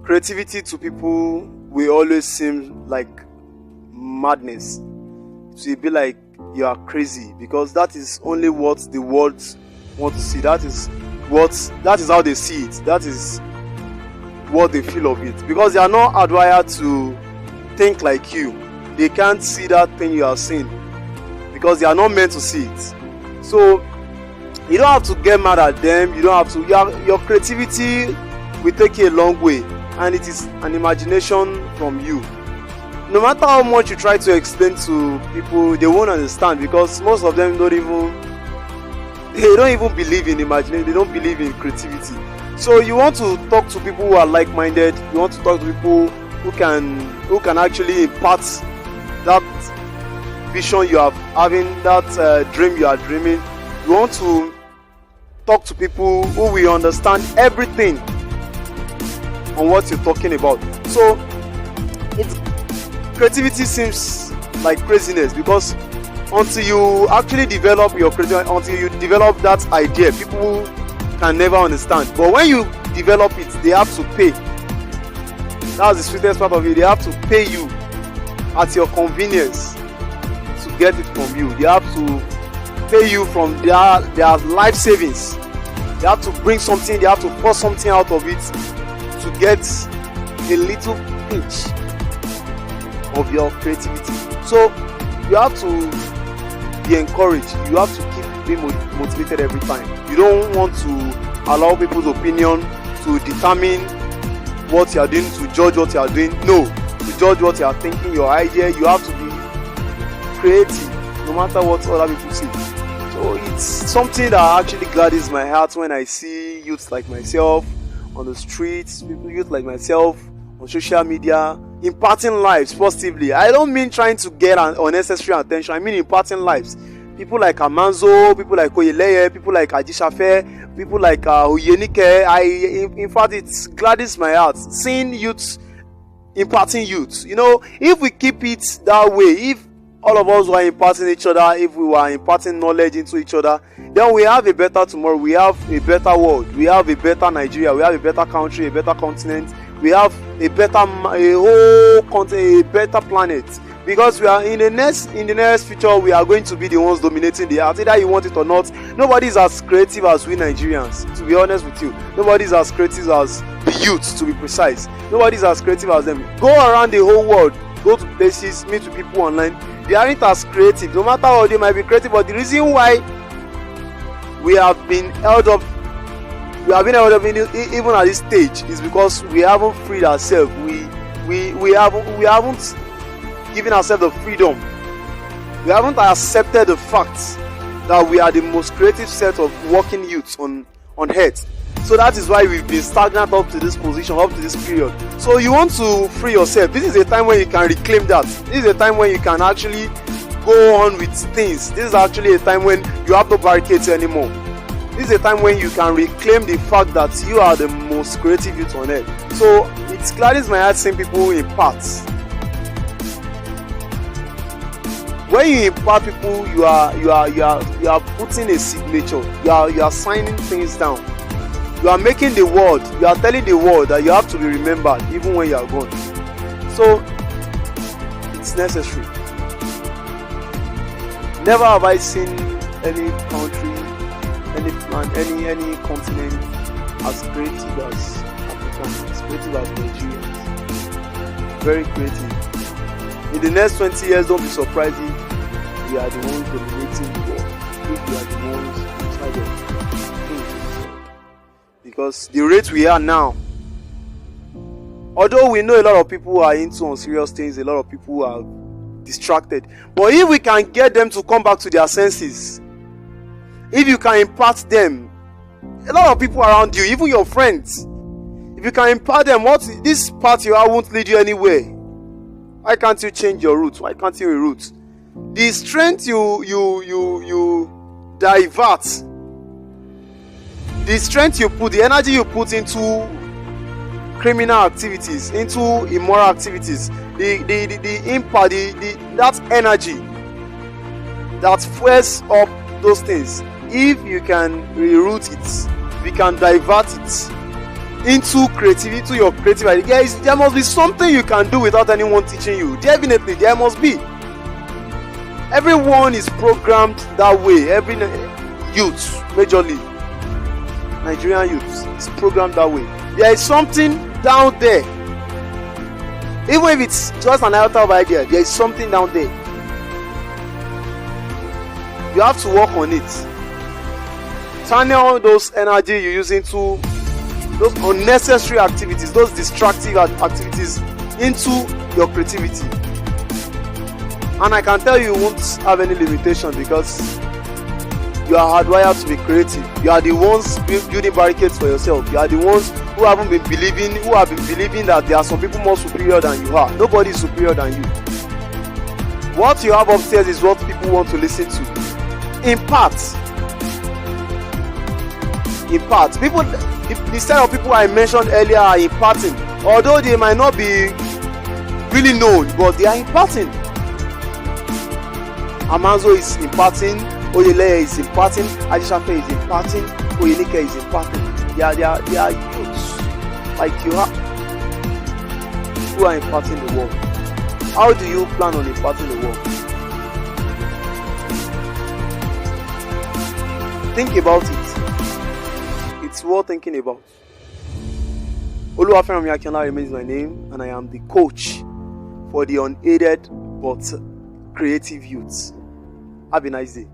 creativity to people will always seem like madness. It will be like you are crazy, because that is only what the world want to see. That is how they see it. That is what they feel of it, because they are not hardwired to think like you. They can't see that thing you are seeing because they are not meant to see it. So you don't have to get mad at them. You don't have to. Your creativity will take you a long way, and it is an imagination from you. No matter how much you try to explain to people, they won't understand, because most of them don't even believe in imagination. They don't believe in creativity. So you want to talk to people who are like-minded. You want to talk to people who can actually impart that vision you are having, that dream you are dreaming. You want to talk to people who will understand everything on what you're talking about. So creativity seems like craziness, because until you actually develop your creativity, until you develop that idea, people can never understand. But when you develop it, they have to pay. That's the sweetest part of it. They have to pay you at your convenience to get it from you. They have to pay you from their life savings. They have to bring something, they have to pour something out of it to get a little pinch of your creativity. So you have to be encouraged. You have to keep being motivated every time. You don't want to allow people's opinion to determine what you are doing, to judge what you are doing. No, to judge what you are thinking, your idea. You have to be creative no matter what other people say. So it's something that actually gladdens my heart when I see youths like myself on the streets, youth like myself on social media, imparting lives positively. I don't mean trying to get an unnecessary attention. I mean imparting lives. People like Amanzo, people like Oyeleye, people like Ajishafe, people like Oyenike. In fact, it gladdens my heart seeing youths imparting youth. You know, if we keep it that way, if all of us were imparting each other, if we were imparting knowledge into each other, then we have a better tomorrow, we have a better world, we have a better Nigeria, we have a better country, a better continent, we have a better planet. Because we are in the next future, we are going to be the ones dominating the earth. Either you want it or not. Nobody is as creative as we Nigerians, to be honest with you. Nobody is as creative as the youth, to be precise. Nobody is as creative as them. Go around the whole world, go to places, meet with people online. They aren't as creative. No matter how they might be creative, but the reason why we have been held up even at this stage is because we haven't freed ourselves. We haven't given ourselves the freedom. We haven't accepted the fact that we are the most creative set of working youths on earth. So that is why we've been stagnant up to this position, up to this period. So you want to free yourself. This is a time when you can reclaim that. This is a time when you can actually go on with things. This is actually a time when you have no barricades anymore. This is a time when you can reclaim the fact that you are the most creative youth on earth. So it gladdens my heart seeing people impart. When you impart people, you are putting a signature. You are signing things down. You are making the world. You are telling the world that you have to be remembered even when you are gone. So it's necessary. Never have I seen any country, any plant, any continent as creative as Africans, as creative as Nigerians. Very creative. In the next 20 years, don't be surprised if we are the ones dominating the world. If we are the ones inside of things. Because the rate we are now, although we know a lot of people are into unserious things, a lot of people are distracted. But if we can get them to come back to their senses, if you can impart them, a lot of people around you, even your friends, if you can impart them, this path you are won't lead you anywhere. Why can't you change your route? Why can't you reroute? The strength you divert, the strength you put, the energy you put into criminal activities, into immoral activities, the impact, that energy that fuels up those things. If you can reroute it, if you can divert it into creativity, into your creative idea. There must be something you can do without anyone teaching you. Definitely, there must be. Everyone is programmed that way. Every youth, majorly Nigerian youth, is programmed that way. There is something down there. Even if it's just an iota of idea, there is something down there. You have to work on it. Channel those energy you use into those unnecessary activities, those distractive activities, into your creativity. And I can tell you won't have any limitation, because you are hardwired to be creative. You are the ones building barricades for yourself. You are the ones who have been believing that there are some people more superior than you are. Nobody is superior than you. What you have upstairs is what people want to listen to. In part, people, the set of people I mentioned earlier are imparting. Although they might not be really known, but they are imparting. Amazo is imparting, Oyeleye is imparting, Ajishafe is imparting, Oyenike is imparting. They are youths like you are, who are imparting the work. How do you plan on imparting the work? Think about it. It's worth thinking about. Oluwaferanmi Akinola remains my name, and I am the coach for the unaided but creative youths. Have a nice day.